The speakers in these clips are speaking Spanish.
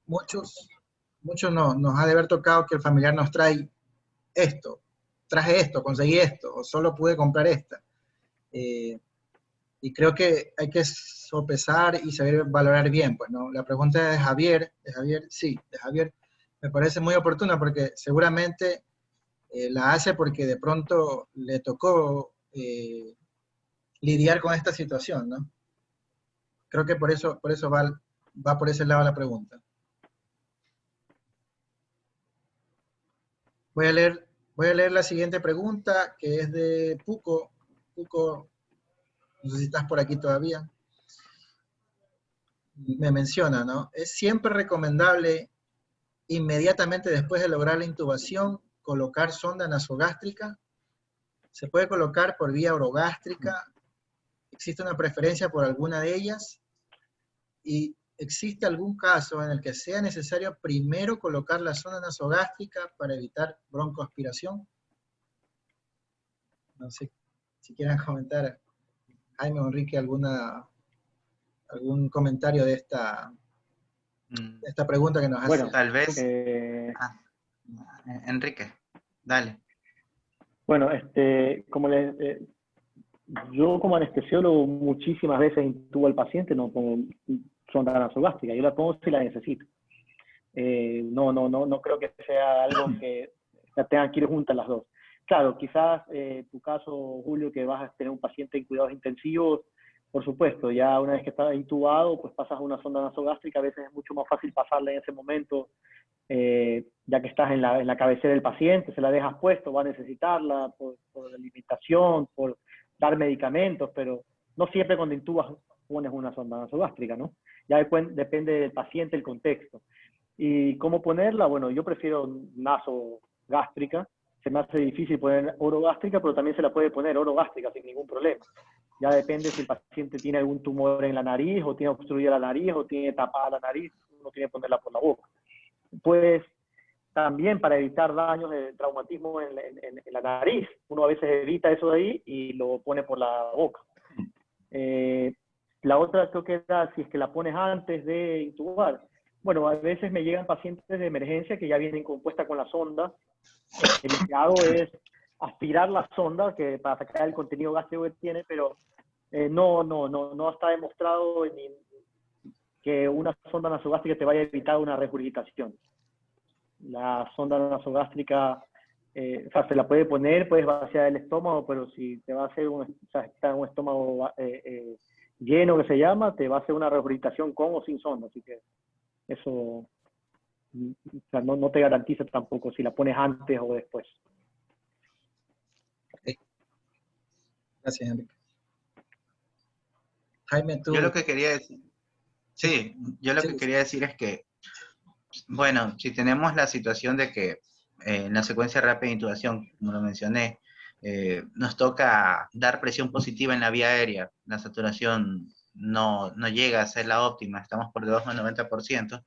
muchos, muchos nos ha de haber tocado que el familiar nos esto, traje esto, conseguí esto, o solo pude comprar esta. Y creo que hay que sopesar y saber valorar bien, pues, ¿no? La pregunta de Javier, sí, de Javier, me parece muy oportuna porque seguramente la hace porque de pronto le tocó lidiar con esta situación, ¿no? Creo que por eso va por ese lado la pregunta. Voy a leer la siguiente pregunta, que es de Puco. Puco, no sé si estás por aquí todavía. Me menciona, ¿no? Es siempre recomendable inmediatamente después de lograr la intubación colocar sonda nasogástrica. Se puede colocar por vía orogástrica. ¿Existe una preferencia por alguna de ellas? ¿Y existe algún caso en el que sea necesario primero colocar la sonda nasogástrica para evitar broncoaspiración? No sé si quieren comentar, Jaime o Enrique, algún comentario de esta pregunta que nos hace. Bueno, tal vez. Enrique, dale. Bueno, yo como anestesiólogo muchísimas veces intubo al paciente, no pongo sonda nasogástrica, yo la pongo si la necesito. No creo que sea algo que tengan que ir juntas las dos. Claro, quizás tu caso, Julio, que vas a tener un paciente en cuidados intensivos, por supuesto, ya una vez que está intubado, pues pasas a una sonda nasogástrica, a veces es mucho más fácil pasarla en ese momento, ya que estás en la cabecera del paciente, se la dejas puesto, va a necesitarla por alimentación, por dar medicamentos, pero no siempre cuando intubas pones una sonda nasogástrica, ¿no? Ya depende del paciente, el contexto. ¿Y cómo ponerla? Bueno, yo prefiero nasogástrica. Se me hace difícil poner orogástrica, pero también se la puede poner orogástrica sin ningún problema. Ya depende si el paciente tiene algún tumor en la nariz, o tiene obstruida la nariz, o tiene tapada la nariz, uno tiene que ponerla por la boca. Pues también para evitar daños de traumatismo en la nariz, uno a veces evita eso de ahí y lo pone por la boca. La otra creo que era si es que la pones antes de intubar. Bueno, a veces me llegan pacientes de emergencia que ya vienen compuesta con la sonda. Lo que hago es aspirar la sonda para sacar el contenido gástrico que tiene, pero no está demostrado que una sonda nasogástrica te vaya a evitar una regurgitación. La sonda nasogástrica, se la puede poner, puedes vaciar el estómago, pero si te va a hacer está en un estómago lleno, que se llama, te va a hacer una regurgitación con o sin sonda, así que eso no te garantiza tampoco si la pones antes o después. Okay. Gracias, Enrique. Jaime, tú... Yo lo que quería decir, quería decir es que, bueno, si tenemos la situación de que en la secuencia rápida de intubación, como lo mencioné, nos toca dar presión positiva en la vía aérea, la saturación no llega a ser la óptima, estamos por debajo del 90%,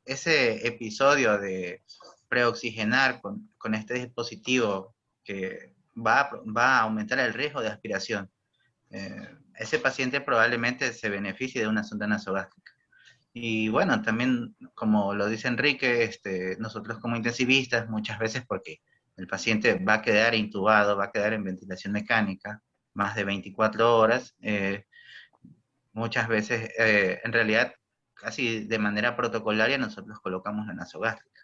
ese episodio de preoxigenar con este dispositivo que va a aumentar el riesgo de aspiración, ese paciente probablemente se beneficie de una sonda nasogástrica. Y bueno, también, como lo dice Enrique, nosotros como intensivistas, muchas veces porque el paciente va a quedar intubado, va a quedar en ventilación mecánica más de 24 horas, muchas veces, en realidad, casi de manera protocolaria, nosotros colocamos la nasogástrica.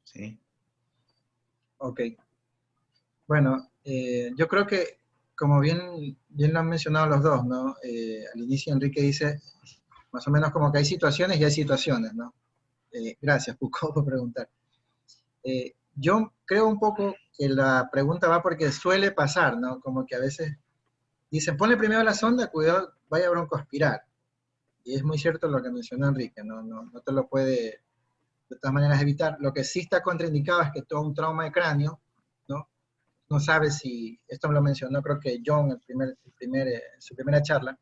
¿Sí? Ok. Bueno, yo creo que, como bien lo han mencionado los dos, ¿no? Al inicio Enrique dice, más o menos como que hay situaciones y hay situaciones, ¿no? Gracias, Puco, por preguntar. Yo creo un poco que la pregunta va porque suele pasar, ¿no? Como que a veces dicen, ponle primero la sonda, cuidado, vaya a broncoaspirar. Y es muy cierto lo que mencionó Enrique, no te lo puede de todas maneras evitar. Lo que sí está contraindicado es que todo un trauma de cráneo, ¿no? No sabe si, esto me lo mencionó creo que John en su primera charla,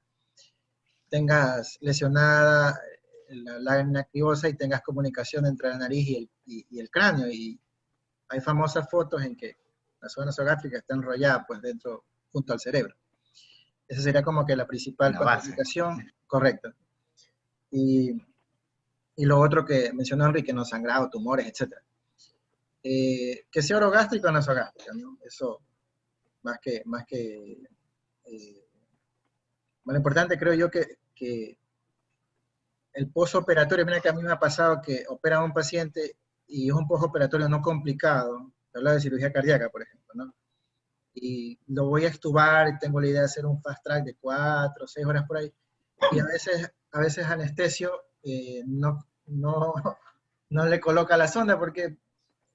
tengas lesionada la lámina cribosa y tengas comunicación entre la nariz y el cráneo. Y hay famosas fotos en que la zona nasogástrica está enrollada pues dentro, junto al cerebro. Esa sería como que la principal contraindicación, correcto. y lo otro que mencionó Enrique, no sangrado, tumores, etc. Que sea orogástrico o nasogástrica, ¿no? Eso, más que lo importante creo yo que el postoperatorio, mira que a mí me ha pasado que operan a un paciente y es un postoperatorio no complicado, habla de cirugía cardíaca, por ejemplo, ¿no? Y lo voy a extubar y tengo la idea de hacer un fast track de 4 o 6 horas por ahí, y a veces anestesio no le coloca la sonda porque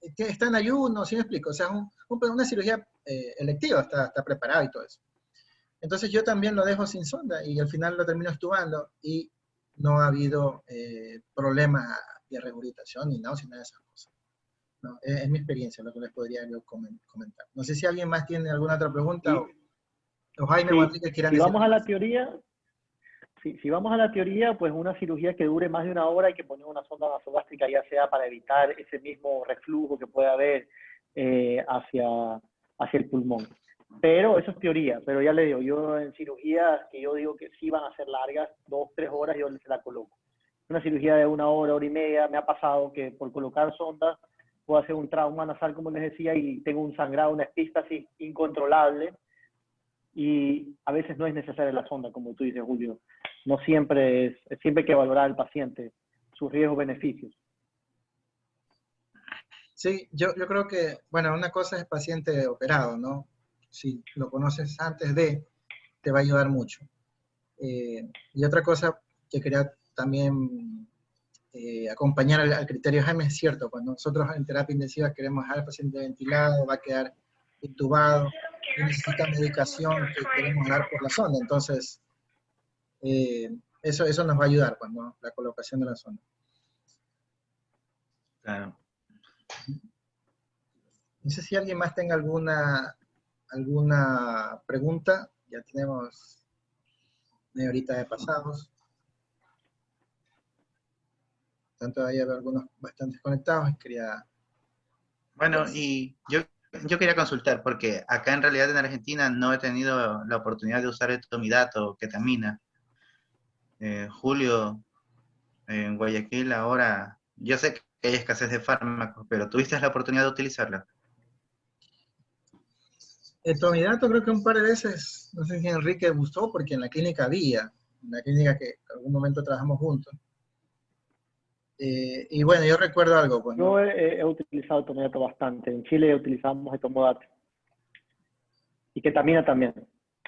está en ayuno, ¿sí me explico? O sea, una cirugía electiva, está preparado y todo eso. Entonces yo también lo dejo sin sonda y al final lo termino extubando y no ha habido problemas de regurgitación ni náuseas, nada de esas cosas. No, es mi experiencia lo que les podría yo comentar. No sé si alguien más tiene alguna otra pregunta o Jaime o Enrique quieran decir. Vamos a la teoría, si vamos a la teoría, pues una cirugía que dure más de 1 hora hay que poner una sonda nasogástrica, ya sea para evitar ese mismo reflujo que puede haber hacia el pulmón. Pero eso es teoría, pero ya le digo, yo en cirugías que yo digo que sí van a ser largas, 2, 3 horas, yo se la coloco. Una cirugía de 1 hora, 1 hora y media, me ha pasado que por colocar sondas puedo hacer un trauma nasal, como les decía, y tengo un sangrado, una epístasis incontrolable, y a veces no es necesaria la sonda, como tú dices, Julio. No siempre siempre hay que valorar al paciente, sus riesgos-beneficios. Sí, yo creo que, bueno, una cosa es paciente operado, ¿no? Si lo conoces antes te va a ayudar mucho. Y otra cosa que quería también acompañar al criterio Jaime es cierto, cuando nosotros en terapia intensiva queremos dejar al paciente ventilado, va a quedar intubado y necesita medicación que queremos dar por la sonda, entonces eso nos va a ayudar cuando la colocación de la sonda. Claro. No sé si alguien más tenga alguna pregunta. Ya tenemos media horita de pasados. Tanto ahí había algunos bastantes conectados. Bueno, y yo quería consultar, porque acá en realidad en Argentina no he tenido la oportunidad de usar el tomidato, ketamina. Julio, en Guayaquil ahora, yo sé que hay escasez de fármacos, pero ¿tuviste la oportunidad de utilizarla? El tomidato creo que un par de veces, no sé si Enrique gustó, porque en la clínica había, en la clínica que en algún momento trabajamos juntos. Y bueno, yo recuerdo algo. Pues, ¿no? Yo he utilizado tomidato bastante. En Chile utilizamos etomodato. Y ketamina también.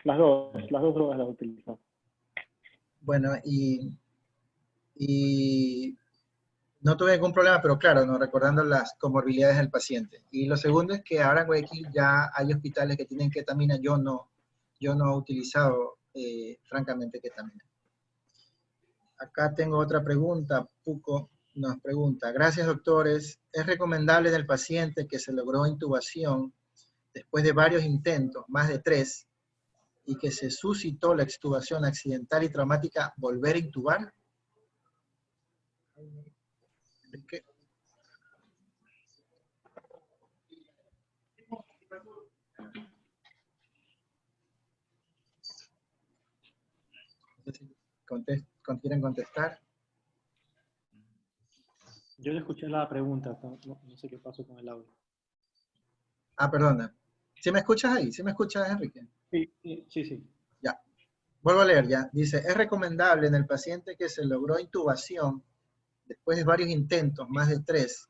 Las dos drogas las utilizamos. Bueno, y no tuve ningún problema, pero claro, no recordando las comorbilidades del paciente. Y lo segundo es que ahora en Guayaquil ya hay hospitales que tienen ketamina. Yo no he utilizado, francamente, ketamina. Acá tengo otra pregunta. Puco nos pregunta: gracias, doctores. ¿Es recomendable en el paciente que se logró intubación después de varios intentos, más de 3, y que se suscitó la extubación accidental y traumática, volver a intubar? ¿Qué? No sé si quieren contestar. Yo le escuché la pregunta, no sé qué pasó con el audio. Ah, perdona. ¿Sí me escuchas ahí? ¿Sí me escuchas, Enrique? Sí. Ya. Vuelvo a leer ya. Dice: es recomendable en el paciente que se logró intubación después de varios intentos, más de 3,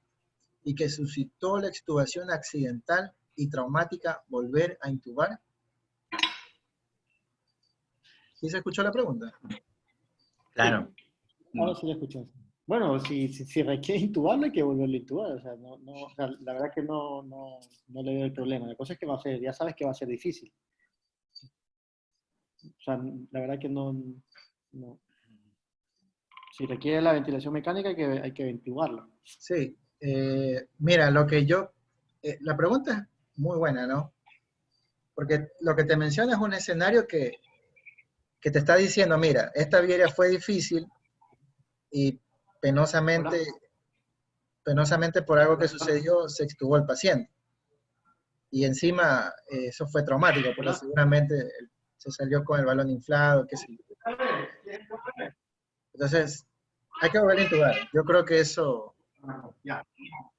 y que suscitó la extubación accidental y traumática, volver a intubar. ¿Sí se escuchó la pregunta? Claro. Sí. Ahora sí la escuché. Bueno, si requiere intubarlo, hay que volverlo a intubar. O sea, la verdad que no le veo el problema. La cosa es que va a ser, ya sabes que va a ser difícil. O sea, la verdad que no. Si requiere la ventilación mecánica, hay que intubarlo. Sí. Mira, la pregunta es muy buena, ¿no? Porque lo que te menciona es un escenario que te está diciendo: mira, esta vía fue difícil y penosamente por algo que sucedió se extubó el paciente. Y encima eso fue traumático, porque seguramente se salió con el balón inflado, qué sé yo. Entonces, hay que volver a intubar. Yo creo que Ya,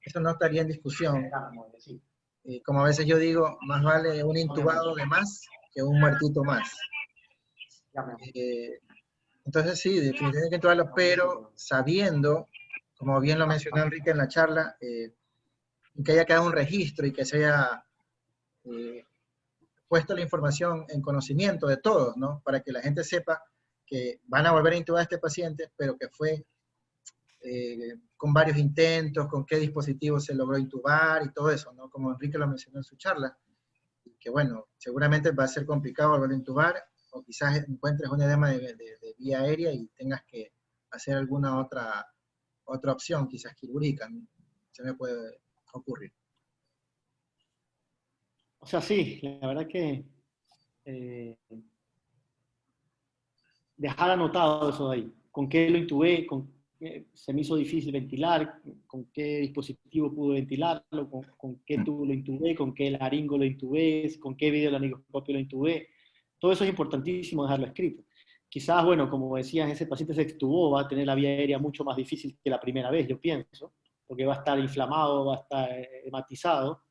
eso no estaría en discusión. ya, como decir. Como a veces yo digo, más vale un intubado de más que un muertito más. Ya, mi amor. Eh, entonces sí, definitivamente hay que intubarlo, pero sabiendo, como bien lo mencionó Enrique en la charla, que haya quedado un registro y que se haya puesto la información en conocimiento de todos, ¿no? Para que la gente sepa que van a volver a intubar a este paciente, pero que fue con varios intentos, con qué dispositivo se logró intubar y todo eso, ¿no? Como Enrique lo mencionó en su charla, que bueno, seguramente va a ser complicado volver a intubar, o quizás encuentres un edema de vía aérea y tengas que hacer alguna otra opción, quizás quirúrgica, ¿no? Se me puede ocurrir. O sea, sí, la verdad que eh, dejar anotado eso de ahí. ¿Con qué lo intubé? Se me hizo difícil ventilar, con qué dispositivo pude ventilarlo, con qué tubo lo intubé, con qué laringo lo intubé, con qué videolaringoscopio lo intubé. Todo eso es importantísimo dejarlo escrito. Quizás, bueno, como decías, ese paciente se extubó, va a tener la vía aérea mucho más difícil que la primera vez, yo pienso, porque va a estar inflamado, va a estar hematizado.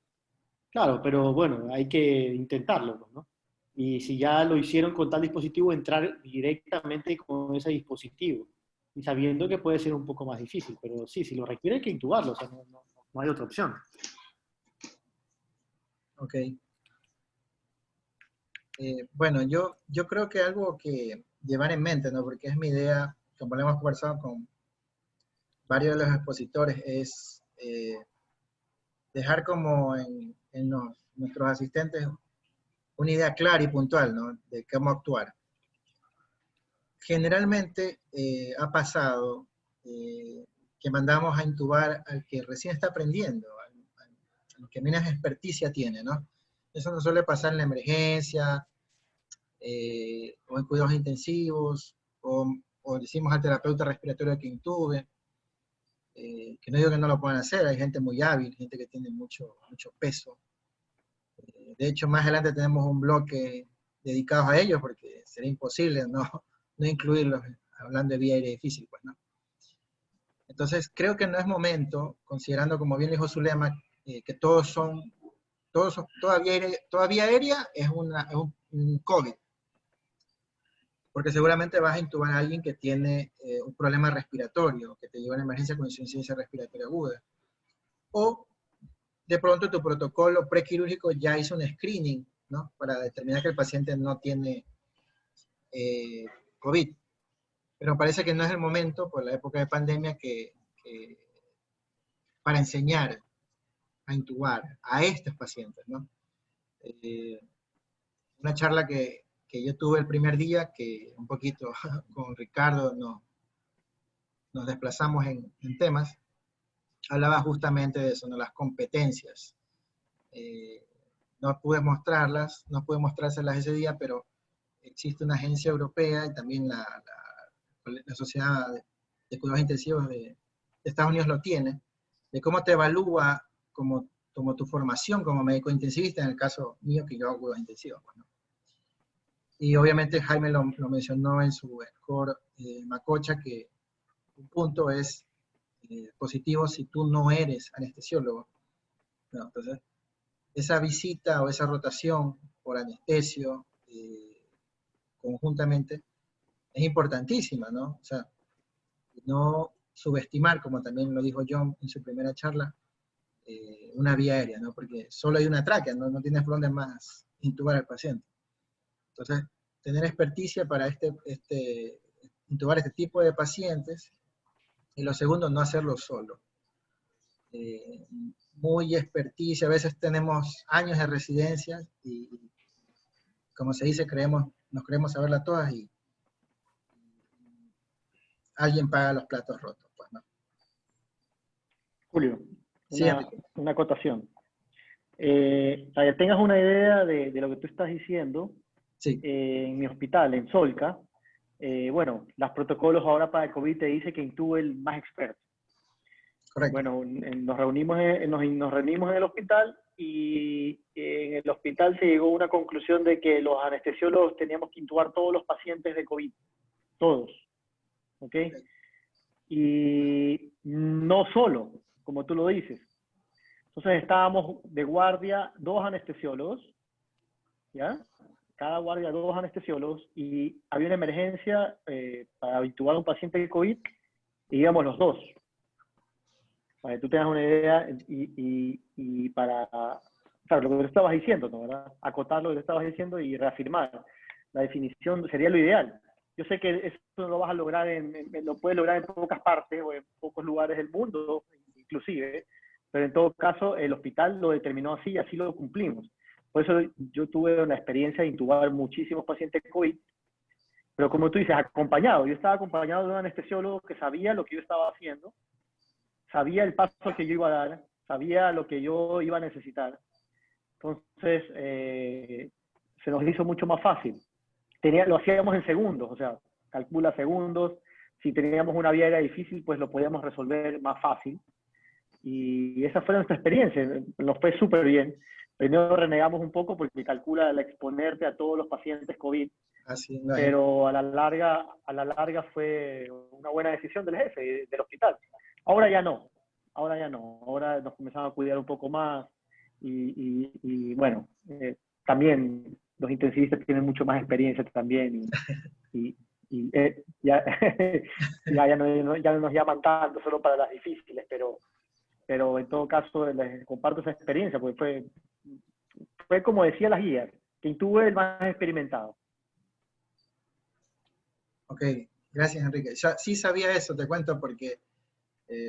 Claro, pero bueno, hay que intentarlo, ¿no? Y si ya lo hicieron con tal dispositivo, entrar directamente con ese dispositivo. Y sabiendo que puede ser un poco más difícil, pero sí, si lo requiere hay que intubarlo, o sea, no hay otra opción. Ok. Bueno, yo creo que algo que llevar en mente, ¿no? Porque es mi idea, como lo hemos conversado con varios de los expositores, es dejar como en nuestros asistentes una idea clara y puntual, ¿no? De cómo actuar. Generalmente ha pasado que mandamos a intubar al que recién está aprendiendo, al que menos experticia tiene, ¿no? Eso no suele pasar en la emergencia, o en cuidados intensivos, o decimos al terapeuta respiratorio que intube, que no digo que no lo puedan hacer, hay gente muy hábil, gente que tiene mucho peso. De hecho, más adelante tenemos un bloque dedicado a ellos, porque sería imposible no incluirlos hablando de vía aérea difícil, pues, ¿no? Entonces, creo que no es momento, considerando, como bien dijo Zulema, que toda vía aérea es un COVID, porque seguramente vas a intubar a alguien que tiene un problema respiratorio, que te lleva a una emergencia con insuficiencia respiratoria aguda. O de pronto tu protocolo prequirúrgico ya hizo un screening, ¿no? Para determinar que el paciente no tiene COVID. Pero parece que no es el momento, por la época de pandemia, para enseñar a intubar a estos pacientes, ¿no? Una charla que yo tuve el primer día, que un poquito con Ricardo nos desplazamos en temas, hablaba justamente de eso, ¿no? Las competencias. No pude mostrárselas ese día, pero existe una agencia europea y también la Sociedad de Cuidados Intensivos de Estados Unidos lo tiene, de cómo te evalúa como tu formación como médico intensivista, en el caso mío que yo hago cuidados intensivos. Bueno. Y obviamente Jaime lo mencionó en su score Macocha, que un punto es positivo si tú no eres anestesiólogo. No, entonces, esa visita o esa rotación por anestesio conjuntamente es importantísima, ¿no? O sea, no subestimar, como también lo dijo John en su primera charla, una vía aérea, ¿no? Porque solo hay una tráquea, no tienes por dónde más intubar al paciente. Entonces, tener experticia para intubar este tipo de pacientes, y lo segundo, no hacerlo solo. Muy experticia, a veces tenemos años de residencia y como se dice, nos creemos saberla todas y alguien paga los platos rotos, pues, ¿no? Julio, Sí, una acotación. Para que tengas una idea de lo que tú estás diciendo, sí. En mi hospital, en Solca, bueno, los protocolos ahora para el COVID te dice que intube el más experto. Correcto. Bueno, nos reunimos en el hospital y en el hospital se llegó a una conclusión de que los anestesiólogos teníamos que intubar todos los pacientes de COVID, todos, ¿ok? y no solo, como tú lo dices. Entonces estábamos de guardia 2 anestesiólogos, ¿ya? Cada guardia 2 anestesiólogos, y había una emergencia para intubar a un paciente de COVID, y íbamos los 2. Para que tú tengas una idea, y para, claro, lo que tú estabas diciendo, ¿no? ¿Verdad? Acotar lo que tú estabas diciendo y reafirmar. La definición sería lo ideal. Yo sé que eso no lo vas a lograr, lo puedes lograr en pocas partes o en pocos lugares del mundo, inclusive, pero en todo caso el hospital lo determinó así y así lo cumplimos. Por eso yo tuve la experiencia de intubar muchísimos pacientes COVID, pero como tú dices, acompañado. Yo estaba acompañado de un anestesiólogo que sabía lo que yo estaba haciendo, sabía el paso que yo iba a dar, sabía lo que yo iba a necesitar. Entonces, se nos hizo mucho más fácil. Lo hacíamos en segundos, o sea, calcula segundos. Si teníamos una vía aérea difícil, pues lo podíamos resolver más fácil. Y esa fue nuestra experiencia, nos fue súper bien. Primero renegamos un poco porque calcula el exponerte a todos los pacientes COVID, Así no es. pero a la larga fue una buena decisión del jefe del hospital. Ahora ya no, ahora nos comenzamos a cuidar un poco más y bueno, también los intensivistas tienen mucho más experiencia también ya, ya no nos llaman tanto solo para las difíciles, pero en todo caso les comparto esa experiencia, porque fue como decía las guías, que intuve el más experimentado. Ok, gracias Enrique. Sí sabía eso, te cuento, porque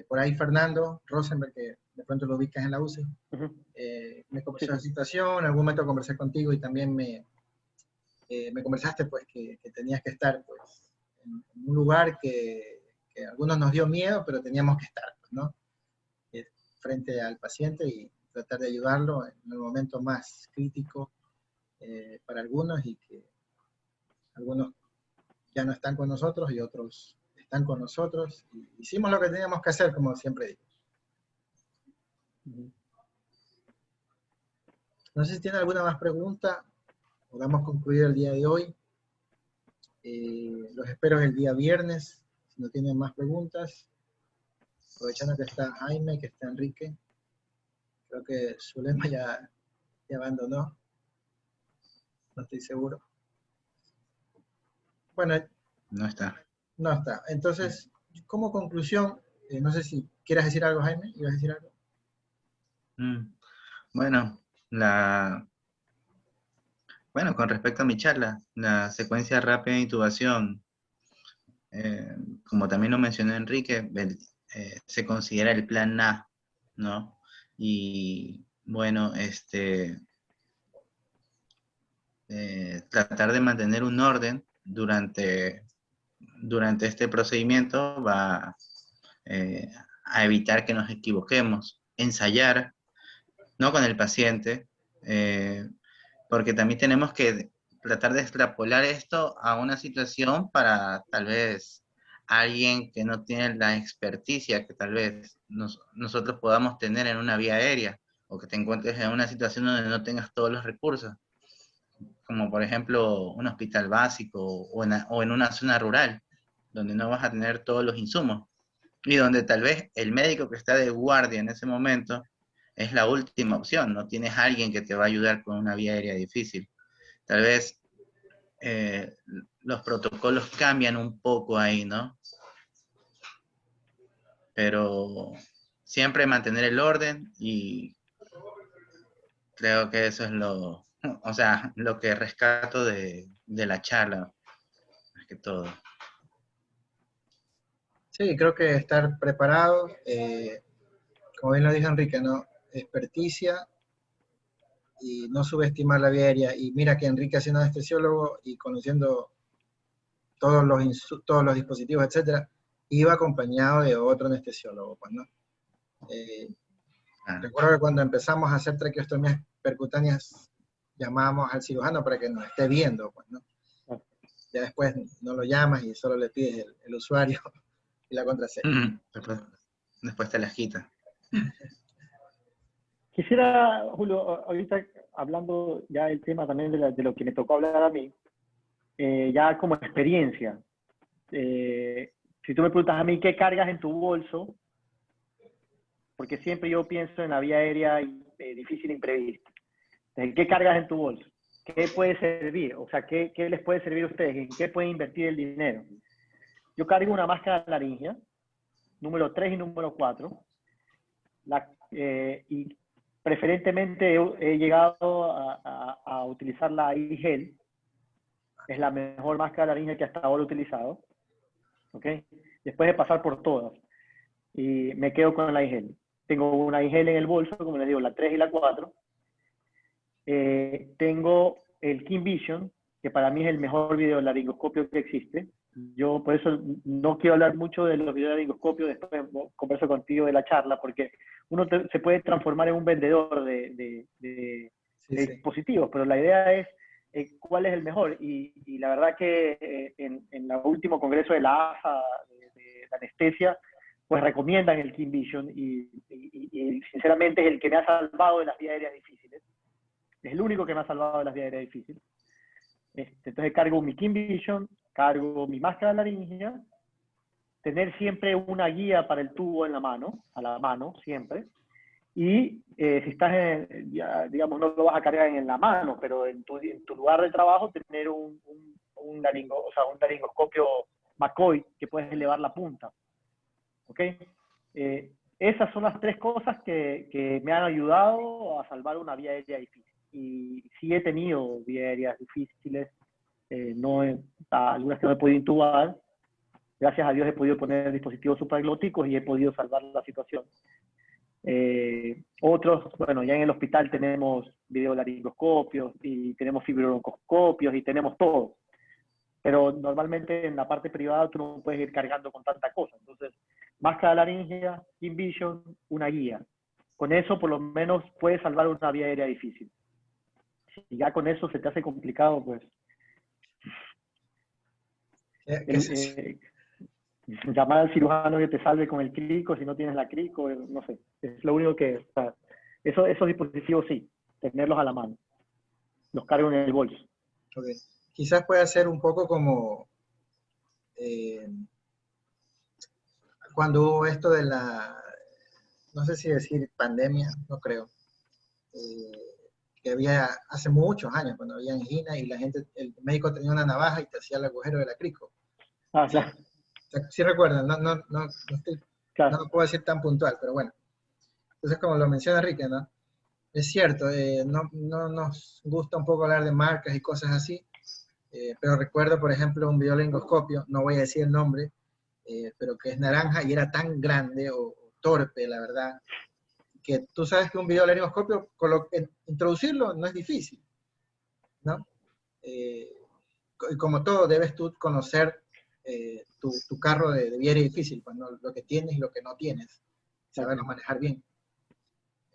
por ahí Fernando Rosenberg, que de pronto lo ubicas en la UCI, me conversó la situación, en algún momento conversé contigo y también me conversaste pues que tenías que estar pues, en un lugar que a algunos nos dio miedo, pero teníamos que estar, pues, ¿no? Frente al paciente y tratar de ayudarlo en el momento más crítico para algunos, y que algunos ya no están con nosotros y otros están con nosotros. Y hicimos lo que teníamos que hacer, como siempre digo. No sé si tiene alguna más pregunta o damos concluir el día de hoy. Los espero el día viernes, si no tienen más preguntas. Aprovechando que está Jaime, que está Enrique. Creo que Zulema ya abandonó. No estoy seguro. Bueno, No está. no está. Entonces, como conclusión, no sé si quieras decir algo, Jaime. ¿Ibas a decir algo? Bueno, con respecto a mi charla, la secuencia rápida de intubación, como también lo mencionó Enrique, se considera el plan A, ¿no? Y bueno, tratar de mantener un orden durante este procedimiento va a evitar que nos equivoquemos. Ensayar, no con el paciente, porque también tenemos que tratar de extrapolar esto a una situación para tal vez alguien que no tiene la experticia que tal vez nosotros podamos tener en una vía aérea, o que te encuentres en una situación donde no tengas todos los recursos, como por ejemplo un hospital básico o en una zona rural, donde no vas a tener todos los insumos, y donde tal vez el médico que está de guardia en ese momento es la última opción, no tienes a alguien que te va a ayudar con una vía aérea difícil. Tal vez los protocolos cambian un poco ahí, ¿no? Pero siempre mantener el orden, y creo que eso es lo que rescato de la charla, más que todo. Sí, creo que estar preparado, como bien lo dijo Enrique, ¿no? Experticia y no subestimar la vía aérea. Y mira que Enrique, siendo anestesiólogo y conociendo todos los dispositivos, etcétera, iba acompañado de otro anestesiólogo, pues, ¿no? Recuerdo que cuando empezamos a hacer traqueostomías percutáneas, llamábamos al cirujano para que nos esté viendo, pues, ¿no? Ya después no lo llamas y solo le pides el usuario y la contraseña. Después te las quita. Quisiera, Julio, ahorita hablando ya del tema también de lo que me tocó hablar a mí, ya como experiencia, Si tú me preguntas a mí qué cargas en tu bolso, porque siempre yo pienso en la vía aérea difícil e imprevista. ¿Qué cargas en tu bolso? ¿Qué puede servir? O sea, ¿qué les puede servir a ustedes? ¿En qué pueden invertir el dinero? Yo cargo una máscara laringia, número 3 y número 4. Y preferentemente he llegado a utilizar la iGel. Es la mejor máscara laringia que hasta ahora he utilizado. ¿Ok? Después de pasar por todas. Y me quedo con la iGel. Tengo una iGel en el bolso, como les digo, la 3 y la 4. Tengo el KeenVision, que para mí es el mejor videolaringoscopio que existe. Yo por eso no quiero hablar mucho de los videolaringoscopios, después converso contigo de la charla, porque uno se puede transformar en un vendedor de dispositivos, pero la idea es cuál es el mejor. Y la verdad que en el último congreso de la ASA de anestesia, pues recomiendan el KeenVision y sinceramente es el que me ha salvado de las vías aéreas difíciles. Es el único que me ha salvado de las vías aéreas difíciles. Entonces cargo mi KeenVision, cargo mi máscara laringia, tener siempre una guía para el tubo en la mano, a la mano siempre. Y si estás, digamos, no lo vas a cargar en la mano, pero en tu lugar de trabajo tener un laringoscopio McCoy que puedes elevar la punta. ¿Ok? Esas son las 3 cosas que me han ayudado a salvar una vía aérea difícil. Y sí he tenido vías aéreas difíciles, algunas que no he podido intubar. Gracias a Dios he podido poner dispositivos supraglóticos y he podido salvar la situación. Otros, bueno, ya en el hospital tenemos videolaringoscopios y tenemos fibrobroncoscopios y tenemos todo. Pero normalmente en la parte privada tú no puedes ir cargando con tanta cosa. Entonces, máscara laringia, KeenVision, una guía. Con eso por lo menos puedes salvar una vía aérea difícil. Si ya con eso se te hace complicado, pues llamar al cirujano que te salve con el crico si no tienes la crico, no sé. Es lo único que... O sea, esos dispositivos sí, tenerlos a la mano. Los cargo en el bolso. Okay. Quizás pueda ser un poco como cuando hubo esto de la, no sé si decir pandemia, no creo, que había hace muchos años, cuando había angina y la gente, el médico tenía una navaja y te hacía el agujero de la crico. Ah, claro. ¿Sí recuerdan? No Claro. lo puedo decir tan puntual, pero bueno. Entonces, como lo menciona Enrique, ¿no? Es cierto, no nos gusta un poco hablar de marcas y cosas así, pero recuerdo, por ejemplo, un videolaringoscopio, no voy a decir el nombre, pero que es naranja y era tan grande o torpe, la verdad, que tú sabes que un videolaringoscopio, introducirlo no es difícil, ¿no? Y como todo, debes tú conocer tu carro de vía aérea difícil, pues, ¿no? Lo que tienes y lo que no tienes, saberlo manejar bien.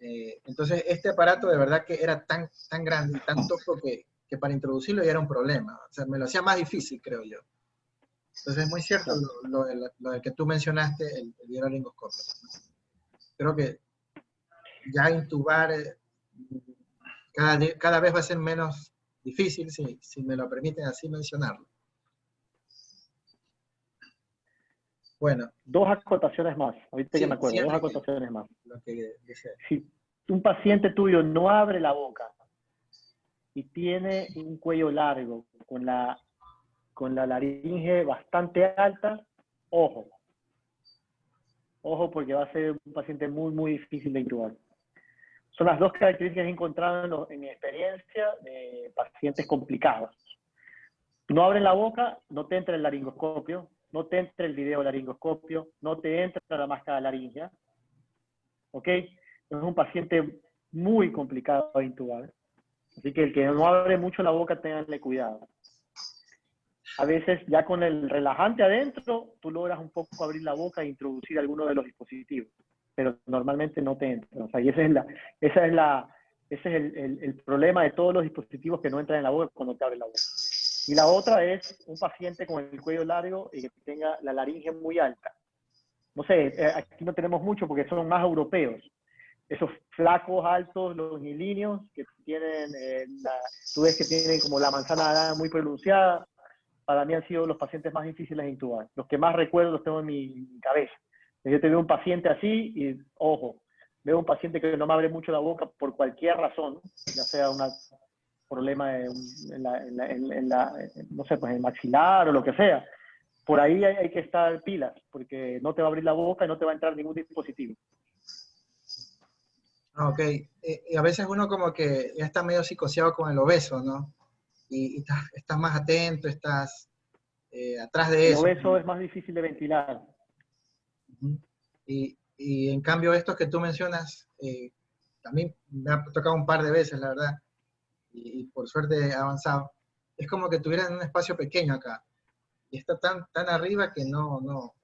Entonces, este aparato de verdad que era tan grande y tan tosco que para introducirlo ya era un problema. O sea, me lo hacía más difícil, creo yo. Entonces, es muy cierto lo de que tú mencionaste, el videolaringoscopio. Creo que ya intubar cada vez va a ser menos difícil, si me lo permiten así mencionarlo. Bueno. 2 acotaciones más, ahorita Sí, que me acuerdo, sí, 2 acotaciones más. Lo que desea. Si un paciente tuyo no abre la boca y tiene un cuello largo con la laringe bastante alta, ojo. Ojo porque va a ser un paciente muy, muy difícil de intubar. Son las 2 características que he encontrado en mi experiencia de pacientes complicados. No abren la boca, no te entra el laringoscopio, no te entra el videolaringoscopio, no te entra la máscara laringia. ¿Ok? Es un paciente muy complicado de intubar. Así que el que no abre mucho la boca, ténganle cuidado. A veces, ya con el relajante adentro, tú logras un poco abrir la boca e introducir alguno de los dispositivos. Pero normalmente no te entra. O sea, y ese es el problema de todos los dispositivos que no entran en la boca cuando te abre la boca. Y la otra es un paciente con el cuello largo y que tenga la laringe muy alta. No sé, aquí no tenemos mucho porque son más europeos. Esos flacos, altos, longilíneos, que tienen, tú ves que tienen como la manzana muy pronunciada, para mí han sido los pacientes más difíciles de intubar. Los que más recuerdo los tengo en mi cabeza. Yo te veo un paciente así y, ojo, veo un paciente que no me abre mucho la boca por cualquier razón, ya sea un problema no sé, pues en el maxilar o lo que sea. Por ahí hay que estar pilas, porque no te va a abrir la boca y no te va a entrar ningún dispositivo. Ok, y a veces uno como que ya está medio psicoseado con el obeso, ¿no? Y estás más atento, estás atrás de El eso. obeso es más difícil de ventilar. Ujú. Y en cambio estos que tú mencionas, también me ha tocado un par de veces, la verdad, y por suerte he avanzado. Es como que tuvieran un espacio pequeño acá, y está tan arriba que no.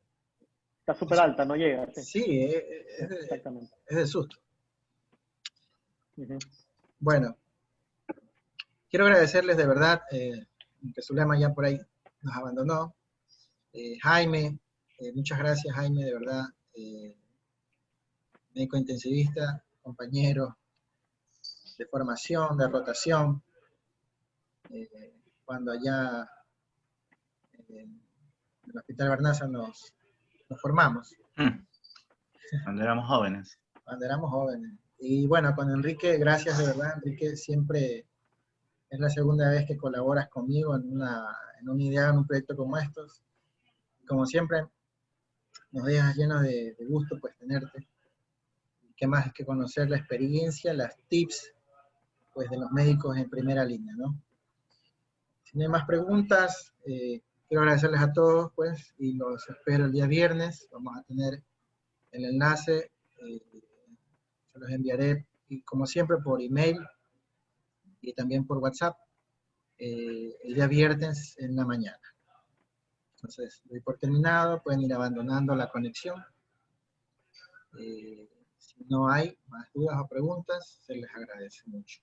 Está súper alta, no llega. Sí, Sí, exactamente. es de susto. Uh-huh. Bueno, quiero agradecerles de verdad, que Zulema ya por ahí nos abandonó. Jaime, muchas gracias Jaime, de verdad, médico intensivista, compañero de formación, de rotación, cuando allá en el Hospital Barnaza nos formamos. Cuando éramos jóvenes. Cuando éramos jóvenes. Y bueno, con Enrique, gracias de verdad, Enrique, siempre es la segunda vez que colaboras conmigo en una idea, en un proyecto como estos. Como siempre, nos dejas llenos de gusto pues tenerte. ¿Qué más que conocer la experiencia, las tips pues de los médicos en primera línea, ¿no? Si no hay más preguntas, quiero agradecerles a todos pues y los espero el día viernes. Vamos a tener el enlace, se los enviaré y como siempre por email y también por WhatsApp el día viernes en la mañana. Entonces, doy por terminado, pueden ir abandonando la conexión. Si no hay más dudas o preguntas, se les agradece mucho.